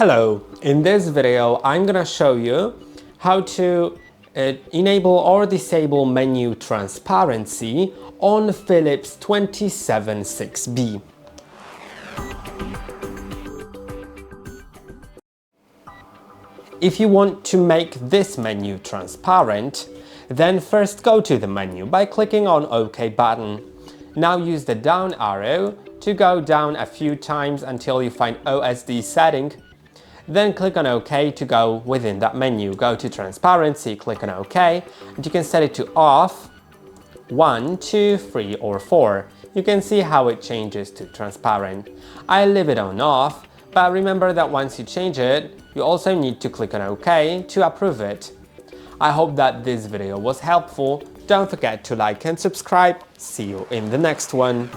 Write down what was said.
Hello, in this video I'm gonna show you how to enable or disable menu transparency on Philips 276B. If you want to make this menu transparent, then first go to the menu by clicking on OK button. Now use the down arrow to go down a few times until you find OSD setting. Then click on OK to go within that menu. Go to transparency, click on OK, and you can set it to off, 1, 2, 3 or 4. You can see how it changes to transparent. I leave it on off, but remember that once you change it, you also need to click on OK to approve it. I hope that this video was helpful. Don't forget to like and subscribe. See you in the next one.